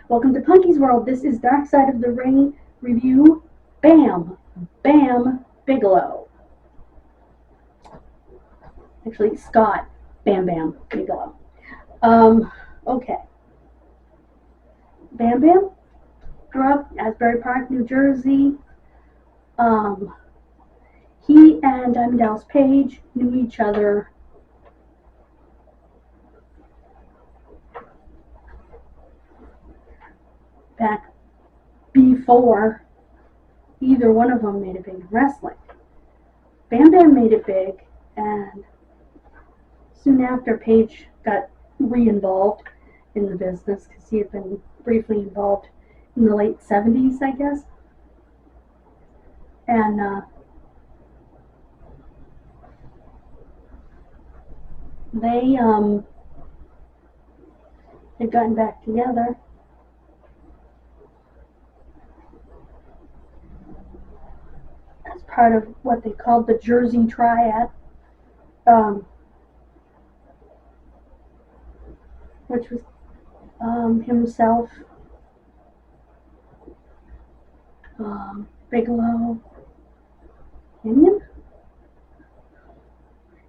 Welcome to Punky's World. This is Dark Side of the Ring review. Bam Bigelow. Actually, Scott Bam Bigelow. Okay. Bam grew up in Asbury Park, New Jersey. He and Diamond Dallas Page knew each other back before either one of them made it big in wrestling. Bam made it big, and soon after, Page got re-involved in the business because he had been briefly involved in the late 70s, I guess. And they had gotten back together. As part of what they called the Jersey Triad, which was himself, Bigelow, Indian.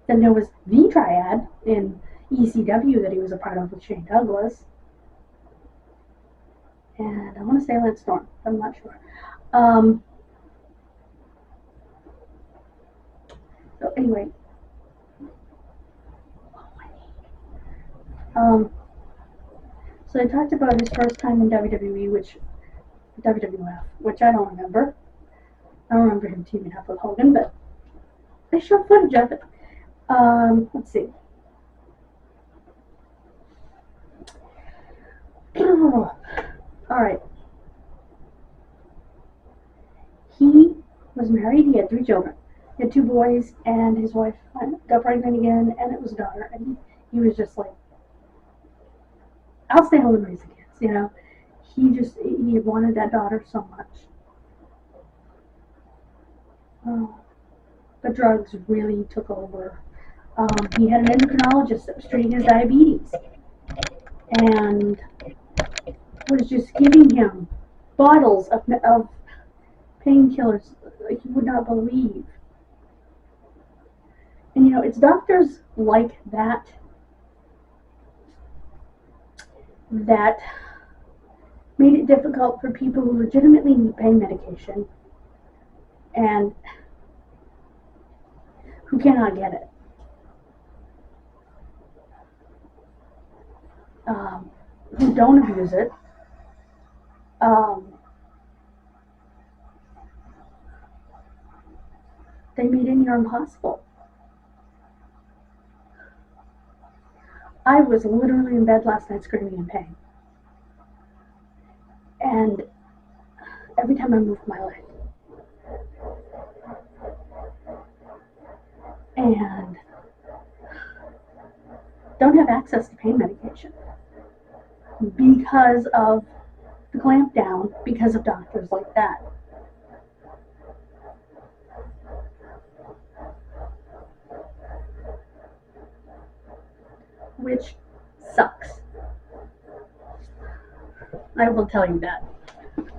Then there was the Triad in ECW that he was a part of with Shane Douglas. And I want to say Lance Storm, I'm not sure. So anyway, so I talked about his first time in WWF, which I don't remember. I don't remember him teaming up with Hogan, but they showed footage of it. Let's see. Alright. He was married, he had 3 children. He had 2 boys, and his wife got pregnant again, and it was a daughter. And he was just like, I'll stay home and raise the kids, you know. He wanted that daughter so much. The drugs really took over. He had an endocrinologist that was treating his diabetes and was just giving him bottles of painkillers like you would not believe. And you know, it's doctors like that that made it difficult for people who legitimately need pain medication and who cannot get it. Who don't abuse it. They made it near impossible. I was literally in bed last night screaming in pain. And every time I moved my leg. And don't have access to pain medication because of the clamp down, because of doctors like that. Which sucks. I will tell you that.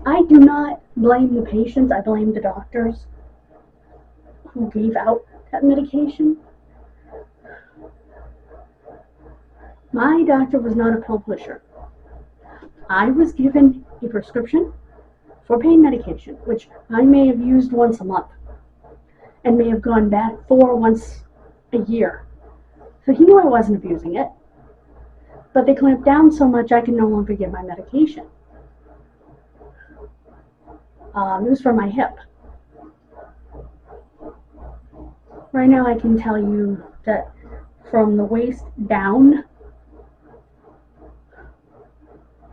I do not blame the patients, I blame the doctors who gave out that medication. My doctor was not a pill pusher. I was given a prescription for pain medication, which I may have used once a month and may have gone back for once a year. So he knew I wasn't abusing it, but they clamped down so much I can no longer get my medication. It was for my hip. Right now I can tell you that from the waist down,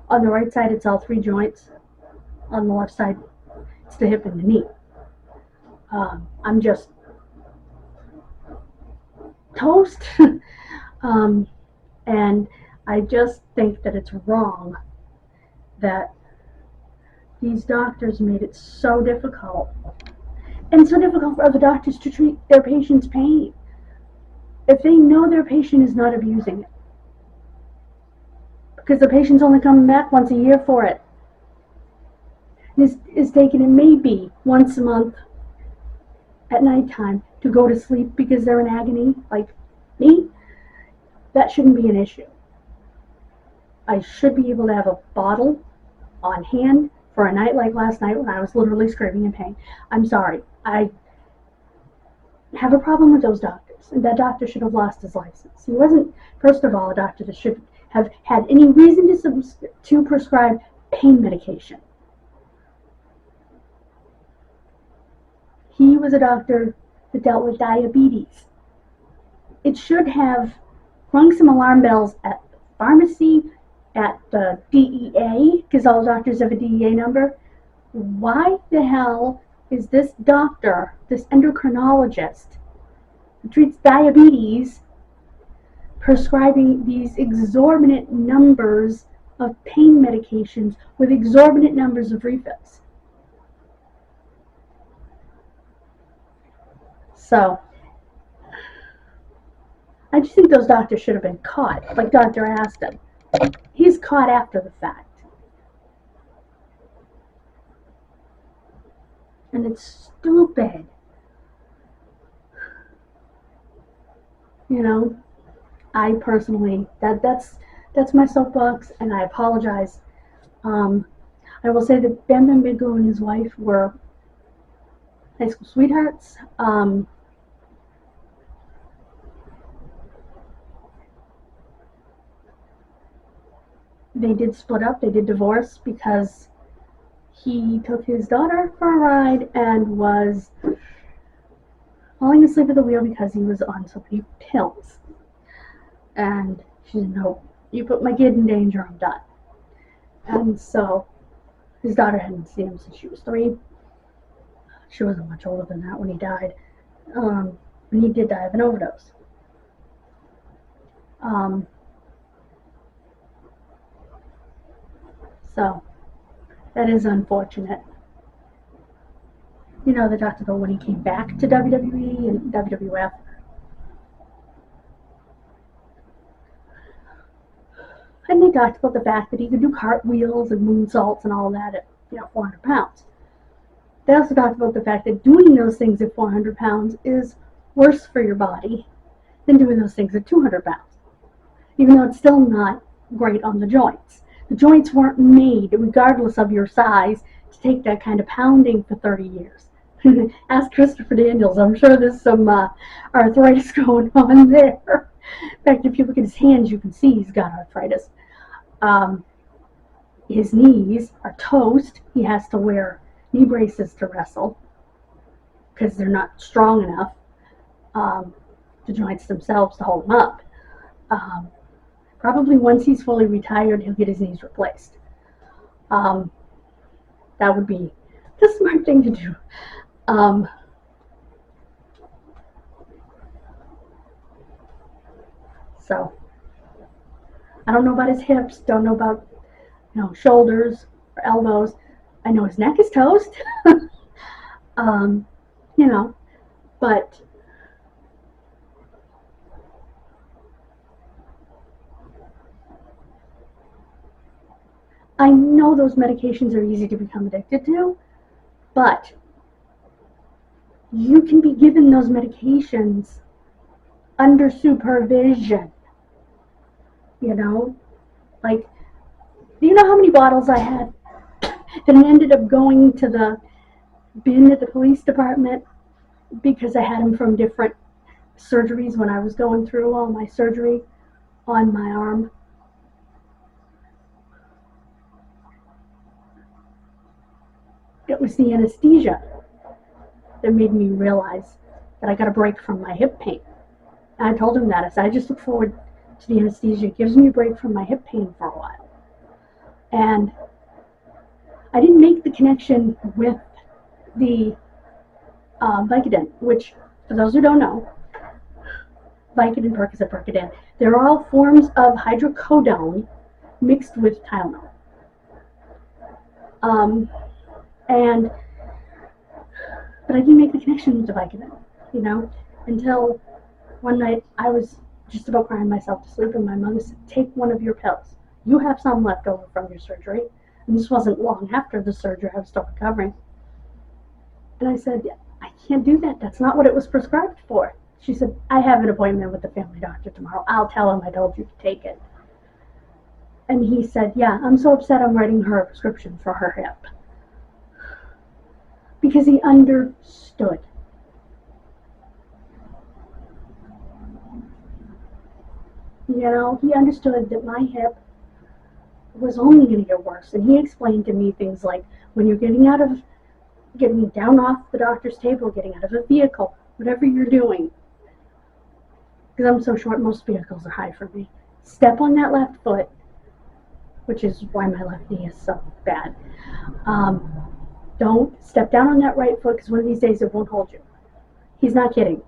on the right side it's all 3 joints, on the left side it's the hip and the knee. I'm just toast. And I just think that it's wrong that these doctors made it so difficult, and so difficult for other doctors to treat their patient's pain if they know their patient is not abusing it. because the patient's only coming back once a year for it. Is taking it maybe once a month at nighttime to go to sleep because they're in agony, like me. That shouldn't be an issue. I should be able to have a bottle on hand for a night like last night when I was literally screaming in pain. I'm sorry. I have a problem with those doctors, and that doctor should have lost his license. He wasn't, first of all, a doctor that should have had any reason to prescribe pain medication. He was a doctor that dealt with diabetes. It should have rung some alarm bells at the pharmacy, at the DEA, because all doctors have a DEA number. Why the hell is this doctor, this endocrinologist who treats diabetes, prescribing these exorbitant numbers of pain medications with exorbitant numbers of refills? So, I just think those doctors should have been caught, like Dr. Aston. He's caught after the fact. And it's stupid. You know, I personally, that's my soapbox, and I apologize. I will say that Bam Bigelow and his wife were high school sweethearts. They did split up, they did divorce because he took his daughter for a ride and was falling asleep at the wheel because he was on so many pills. And she said, no, you put my kid in danger, I'm done. And so his daughter hadn't seen him since she was 3. She wasn't much older than that when he died. And he did die of an overdose. So, that is unfortunate. You know, they talked about when he came back to WWE and WWF. And they talked about the fact that he could do cartwheels and moonsaults and all that at, 400 pounds. They also talked about the fact that doing those things at 400 pounds is worse for your body than doing those things at 200 pounds. Even though it's still not great on the joints. The joints weren't made, regardless of your size, to take that kind of pounding for 30 years. Ask Christopher Daniels. I'm sure there's some arthritis going on there. In fact, if you look at his hands, you can see he's got arthritis. His knees are toast. He has to wear knee braces to wrestle because they're not strong enough, the joints themselves, to hold him up. Probably once he's fully retired, he'll get his knees replaced. That would be the smart thing to do. So, I don't know about his hips, don't know about, shoulders or elbows. I know his neck is toast. But I know those medications are easy to become addicted to, but you can be given those medications under supervision. Like, do you know how many bottles I had that ended up going to the bin at the police department because I had them from different surgeries when I was going through all my surgery on my arm? It was the anesthesia that made me realize that I got a break from my hip pain. And I told him that. I said, I just look forward to the anesthesia. It gives me a break from my hip pain for a while. And I didn't make the connection with the Vicodin, which, for those who don't know, Vicodin, Percocet, Percodan, they're all forms of hydrocodone mixed with Tylenol. But I didn't make the connection with the Vicodin, until one night I was just about crying myself to sleep, and my mother said, take one of your pills. you have some left over from your surgery. And this wasn't long after the surgery, I was still recovering. And I said, I can't do that. That's not what it was prescribed for. She said, I have an appointment with the family doctor tomorrow. I'll tell him I told you to take it. And he said, yeah, I'm so upset I'm writing her a prescription for her hip. Because he understood. You know, he understood that my hip was only going to get worse. And he explained to me things like, when you're getting down off the doctor's table, getting out of a vehicle, whatever you're doing, because I'm so short, most vehicles are high for me, step on that left foot, which is why my left knee is so bad. Don't step down on that right foot, because one of these days it won't hold you. He's not kidding,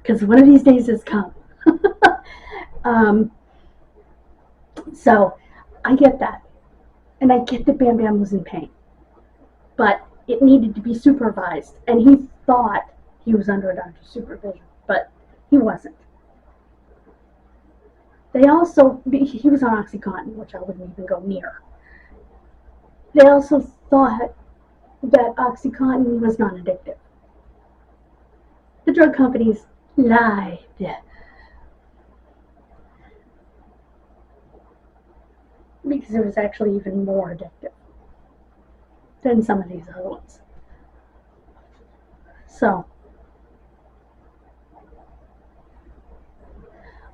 because one of these days has come. So I get that, and I get that Bam Bam was in pain, but it needed to be supervised, and he thought he was under a doctor's supervision, but he wasn't. He was on OxyContin, which I wouldn't even go near. They also thought that OxyContin was non-addictive. The drug companies lied. Because it was actually even more addictive than some of these other ones. So,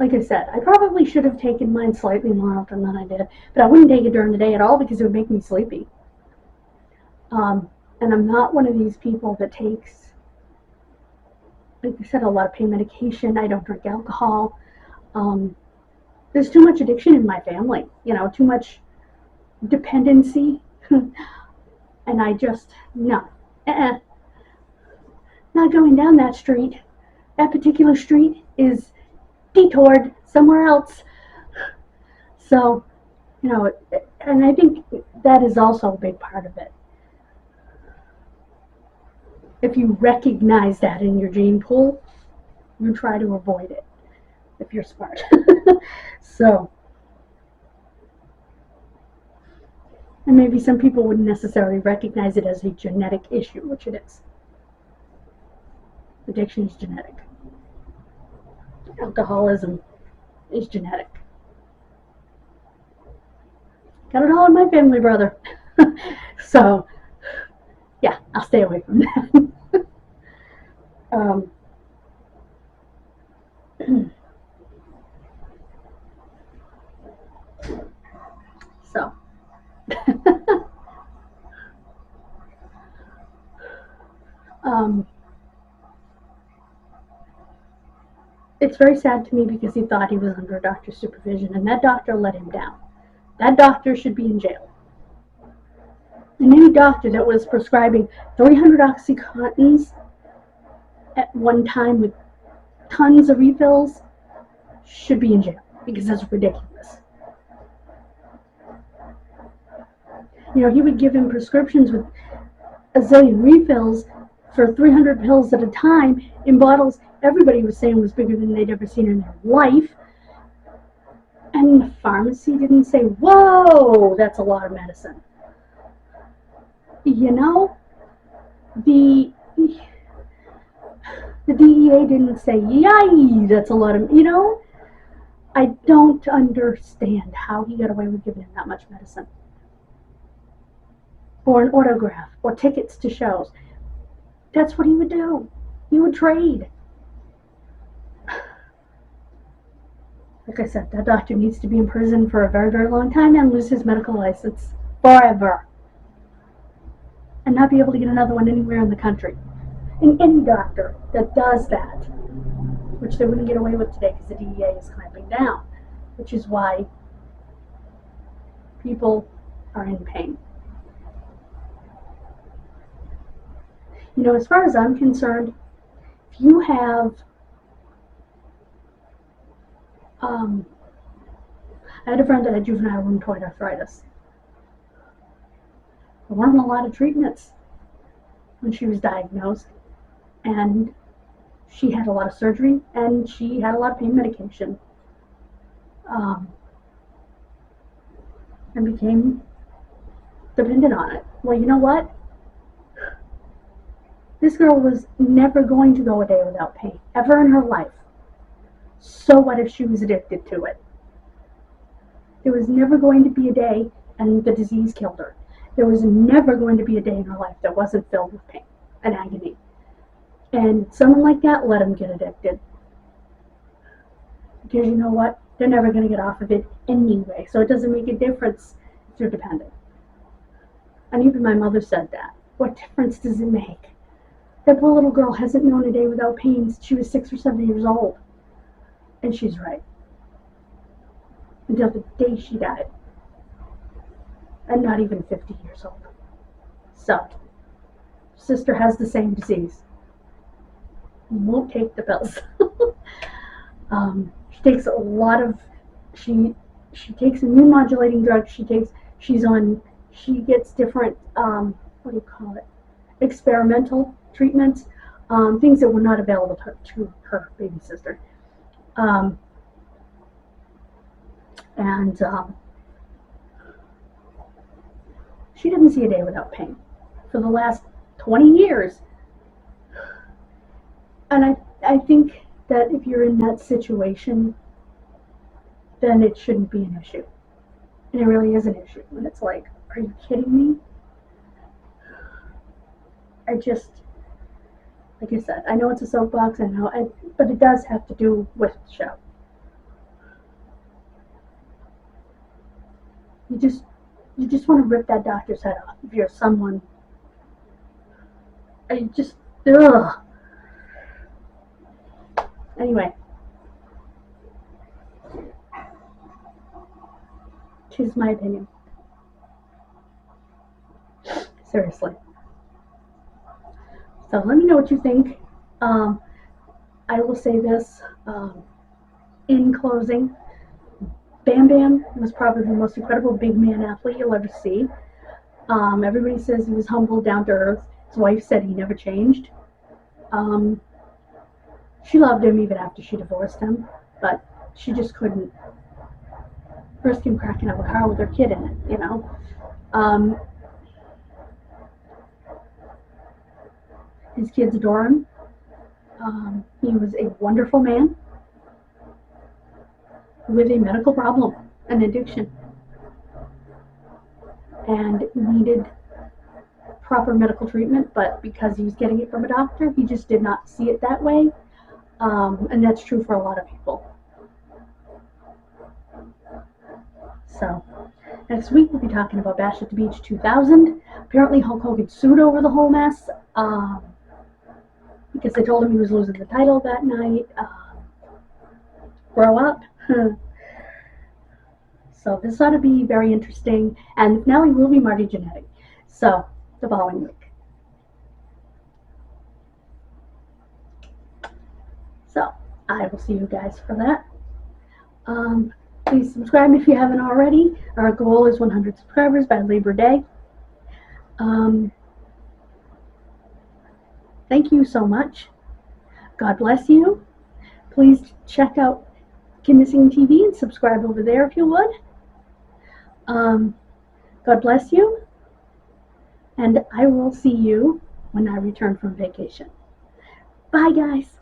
like I said, I probably should have taken mine slightly more often than I did, but I wouldn't take it during the day at all because it would make me sleepy. And I'm not one of these people that takes, like I said, a lot of pain medication. I don't drink alcohol. There's too much addiction in my family, too much dependency. And I just, no. Not going down that street. That particular street is detoured somewhere else. So, and I think that is also a big part of it. If you recognize that in your gene pool, you try to avoid it. If you're smart. So, and maybe some people wouldn't necessarily recognize it as a genetic issue, which it is. Addiction is genetic. Alcoholism is genetic. Got it all in my family, brother. So, yeah, I'll stay away from that. So, it's very sad to me because he thought he was under a doctor's supervision, and that doctor let him down. That doctor should be in jail. And any doctor that was prescribing 300 OxyContins at one time with tons of refills should be in jail because that's ridiculous. He would give him prescriptions with a zillion refills for 300 pills at a time in bottles everybody was saying was bigger than they'd ever seen in their life. And the pharmacy didn't say, whoa, that's a lot of medicine. The DEA didn't say, yay, that's a lot of, I don't understand how he got away with giving him that much medicine. Or an autograph, or tickets to shows. That's what he would do. He would trade. Like I said, that doctor needs to be in prison for a very, very long time and lose his medical license forever. And not be able to get another one anywhere in the country. And any doctor that does that, which they wouldn't get away with today because the DEA is clamping down, which is why people are in pain. As far as I'm concerned, if you have, I had a friend that had juvenile rheumatoid arthritis. There weren't a lot of treatments when she was diagnosed, and she had a lot of surgery, and she had a lot of pain medication. and became dependent on it. Well, you know what? This girl was never going to go a day without pain, ever in her life. So what if she was addicted to it? There was never going to be a day and the disease killed her. There was never going to be a day in her life that wasn't filled with pain and agony. And someone like that, let them get addicted. Because you know what? They're never going to get off of it anyway. So it doesn't make a difference if you're dependent. And even my mother said that. What difference does it make? That poor little girl hasn't known a day without pain since she was 6 or 7 years old. And she's right. Until the day she died. And not even 50 years old. So, sister has the same disease. Won't take the pills. She takes a lot of, she takes immune modulating drugs. She gets different, what do you call it? Experimental treatments, things that were not available to her baby sister. She didn't see a day without pain for the last 20 years. And I think that if you're in that situation, then it shouldn't be an issue. And it really is an issue. And it's like, are you kidding me? Like I said, I know it's a soapbox, but it does have to do with the show. You just want to rip that doctor's head off if you're someone. Ugh. Anyway. Choose my opinion. Seriously. So let me know what you think. I will say this in closing. Bam Bam was probably the most incredible big man athlete you'll ever see. Everybody says he was humble, down to earth. His wife said he never changed. She loved him even after she divorced him, but she just couldn't risk him cracking up a car with her kid in it, you know. His kids adore him. He was a wonderful man with a medical problem, an addiction, and needed proper medical treatment, but because he was getting it from a doctor, he just did not see it that way, and that's true for a lot of people. So, next week we'll be talking about Bash at the Beach 2000. Apparently Hulk Hogan sued over the whole mess, because they told him he was losing the title that night. Grow up. So this ought to be very interesting. And the finale will be Marty Jannetty. So, the following week. So, I will see you guys for that. Please subscribe if you haven't already. Our goal is 100 subscribers by Labor Day. Thank you so much. God bless you. Please check out Kid Missing TV and subscribe over there if you would. God bless you. And I will see you when I return from vacation. Bye, guys.